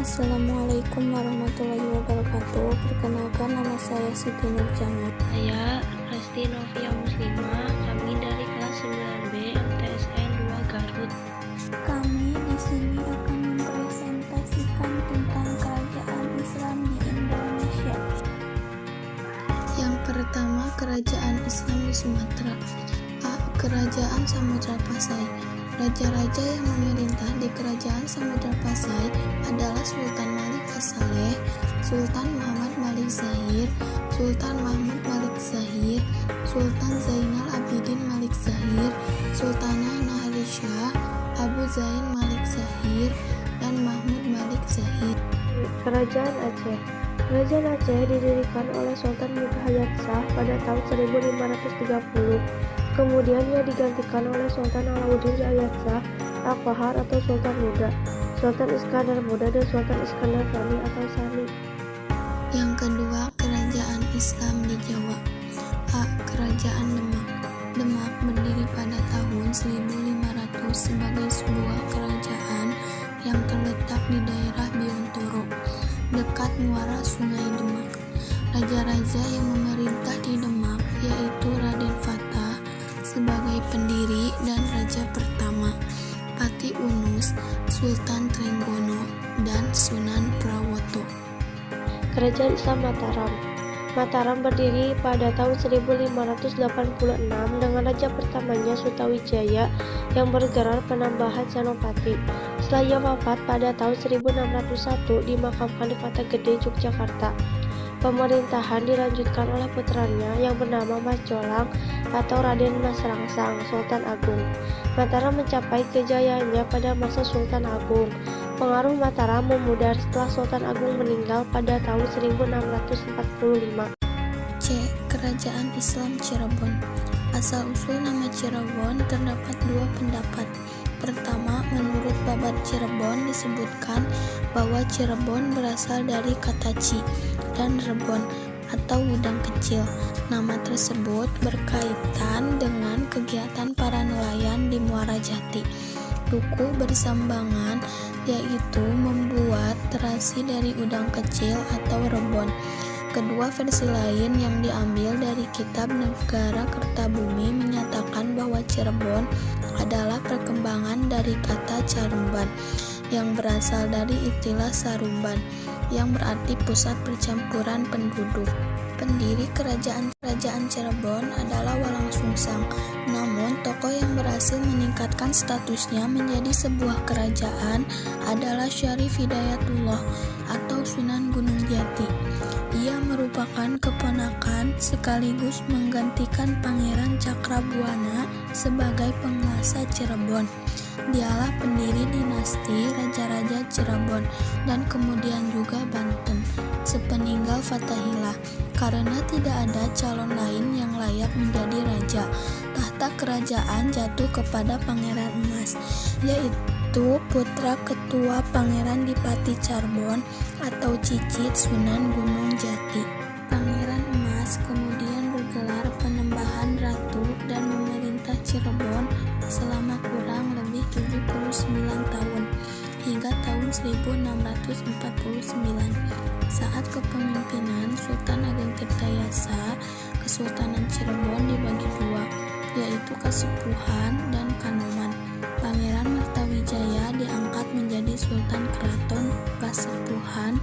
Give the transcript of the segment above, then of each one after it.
Assalamualaikum warahmatullahi wabarakatuh. Perkenalkan, nama saya Siti Nurjana. Saya Resti Novia Muslimah, kami dari kelas 9B MTSN 2 Garut. Kami di sini akan mempresentasikan tentang kerajaan Islam di Indonesia. Yang pertama, kerajaan Islam di Sumatera. A. Kerajaan Samudra Pasai. Raja-raja yang memerintah di Kerajaan Samudra Pasai adalah Sultan Malik As-Saleh, Sultan Muhammad Malik Zahir, Sultan Mahmud Malik Zahir, Sultan Zainal Abidin Malik Zahir, Sultanah Nahrisha, Abu Zain Malik Zahir, dan Mahmud Malik Zahir. Kerajaan Aceh. Kerajaan Aceh didirikan oleh Sultan Muda Hayat Shah pada tahun 1530. Kemudian ia digantikan oleh Sultan Alauddin Hayat Shah Al-Qahar atau Sultan Muda, Sultan Iskandar Muda, dan Sultan Iskandar Thani atau Sani. Yang kedua, kerajaan Islam di Jawa. A. Kerajaan Demak. Demak berdiri pada tahun 1500 sebagai sebuah kerajaan yang terletak di daerah Biontoro, dekat muara Sungai Demak. Raja-raja yang memerintah di Demak yaitu Raden Fatah sebagai pendiri dan raja pertama, Pati Unus, Sultan Trenggono, dan Sunan Prawoto. Kerajaan Islam Mataram. Mataram berdiri pada tahun 1586 dengan raja pertamanya Sutawijaya yang bergerak penambahan Senopati. Setelah ia wafat pada tahun 1601 dimakamkan di Kota Gede, Yogyakarta. Pemerintahan dilanjutkan oleh putranya yang bernama Mas Jolang atau Raden Mas Rangsang, Sultan Agung. Mataram mencapai kejayaannya pada masa Sultan Agung. Pengaruh Mataram memudar setelah Sultan Agung meninggal pada tahun 1645. C. Kerajaan Islam Cirebon. Asal-usul nama Cirebon terdapat dua pendapat. Pertama, menurut Babat Cirebon disebutkan bahwa Cirebon berasal dari kata ci dan rebon atau udang kecil. Nama tersebut berkaitan dengan kegiatan para nelayan di Muara Jati. Duku bersambangan yaitu membuat terasi dari udang kecil atau rebon. Kedua versi lain yang diambil dari kitab Negara Kertabumi menyatakan bahwa Cirebon adalah perkembangan dari kata Carumban yang berasal dari istilah Sarumban yang berarti pusat percampuran penduduk. Pendiri kerajaan Cirebon adalah Walangsungsang. Namun, tokoh yang berhasil meningkatkan statusnya menjadi sebuah kerajaan adalah Syarif Hidayatullah atau Sunan Gunung Jati. Ia merupakan keponakan sekaligus menggantikan Pangeran Cakrabuana sebagai penguasa Cirebon. Dialah pendiri dinasti Raja-Raja Cirebon dan kemudian juga Banten sepeninggal Fatahillah. Karena tidak ada calon lain yang layak menjadi raja, tahta kerajaan jatuh kepada Pangeran Emas, yaitu putra ketua Pangeran Dipati Carbon atau Cicit Sunan Gunung Jati. Pangeran Emas kemudian bergelar Penembahan Ratu dan memerintah Cirebon selama kurang lebih 79 tahun hingga tahun 1649. Saat kepemimpinan Sultan Ageng Tirtayasa, Kesultanan Cirebon dibagi dua, yaitu Kasepuhan dan Kanoman. Pangeran Mertawijaya diangkat menjadi Sultan Keraton Kasepuhan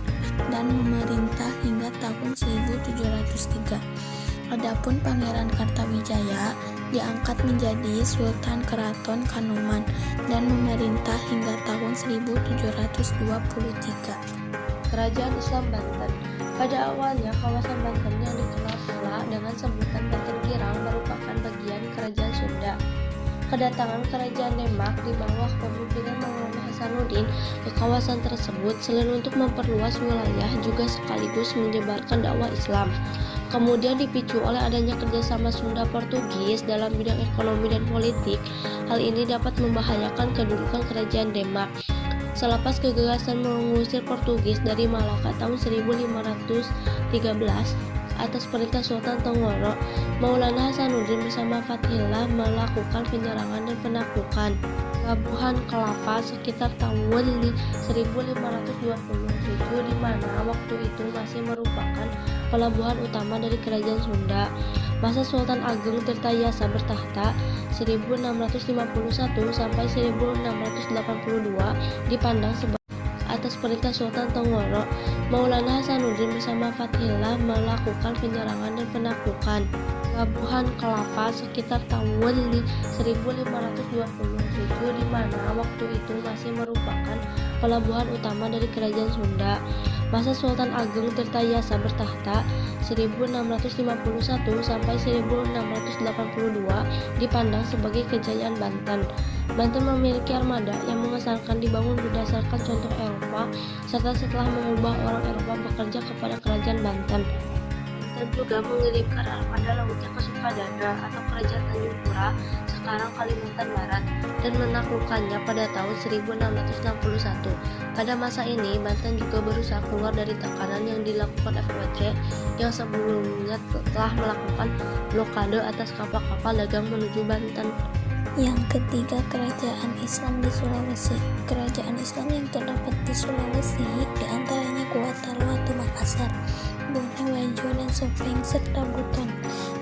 dan memerintah hingga tahun 1703. Adapun Pangeran Kartawijaya diangkat menjadi Sultan Keraton Kanoman dan memerintah hingga tahun 1723. Kerajaan Islam Banten. Pada awalnya kawasan Banten yang dikenal pula dengan sebutan Banten Girang merupakan bagian Kerajaan Sunda. Kedatangan Kerajaan Demak di bawah kepemimpinan Maulana Hasanuddin ke kawasan tersebut selain untuk memperluas wilayah juga sekaligus menyebarkan dakwah Islam. Kemudian dipicu oleh adanya kerjasama Sunda Portugis dalam bidang ekonomi dan politik. Hal ini dapat membahayakan kedudukan Kerajaan Demak. Selepas kegagasan mengusir Portugis dari Malaka tahun 1513 atas perintah Sultan Tonggoro, Maulana Hasanuddin bersama Fatihillah melakukan penyerangan dan penaklukan. Pelabuhan Kelapa sekitar tahun 1527 di mana waktu itu masih merupakan pelabuhan utama dari Kerajaan Sunda. Masa Sultan Agung Tirtayasa bertahta 1651 sampai 1682 dipandang sebagai atas perintah Sultan Tonggoro, Maulana Hasanuddin bersama Fathillah melakukan penyerangan dan penaklukan. Pelabuhan Kelapa sekitar tahun 1527 di mana waktu itu masih merupakan pelabuhan utama dari Kerajaan Sunda. Masa Sultan Agung Tirtayasa bertahta 1651 sampai 1682 dipandang sebagai kejayaan Banten. Banten memiliki armada yang mengesankan dibangun berdasarkan contoh Eropa, serta setelah mengubah orang Eropa bekerja kepada Kerajaan Banten. Banten juga mengirimkan armada lautnya ke Sukadana atau Kerajaan Tanjung Pura, sekarang Kalimantan Barat, dan menaklukkannya pada tahun 1661. Pada masa ini, Banten juga berusaha keluar dari tekanan yang dilakukan FOC yang sebelumnya telah melakukan blokade atas kapal-kapal dagang menuju Banten. Yang ketiga, kerajaan Islam di Sulawesi. Kerajaan Islam yang terdapat di Sulawesi diantaranya Gua Talo atau Makassar, Bone Wajo dan Sopeng serta Buton.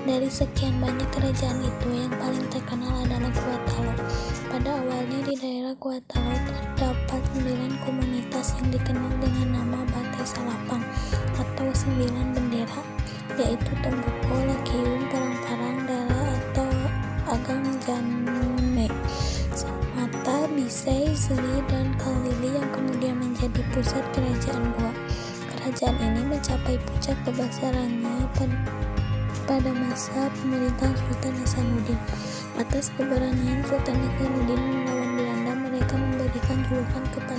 Dari sekian banyak kerajaan itu, yang paling terkenal adalah Gua Talo. Pada awalnya di daerah Gua Talo terdapat 9 komunitas yang dikenal dengan nama Batai Salapang atau 9 bendera, yaitu Tomboko, Lakiung, Parang-Parang, Dala atau Agang Jame, Samata, Bisei, Zili, dan Kalili yang kemudian menjadi pusat kerajaan Goa. Kerajaan ini mencapai puncak kebesarannya pada masa pemerintahan Sultan Hasanuddin. Atas keberanian Sultan Hasanuddin melawan Belanda, mereka memberikan julukan kepada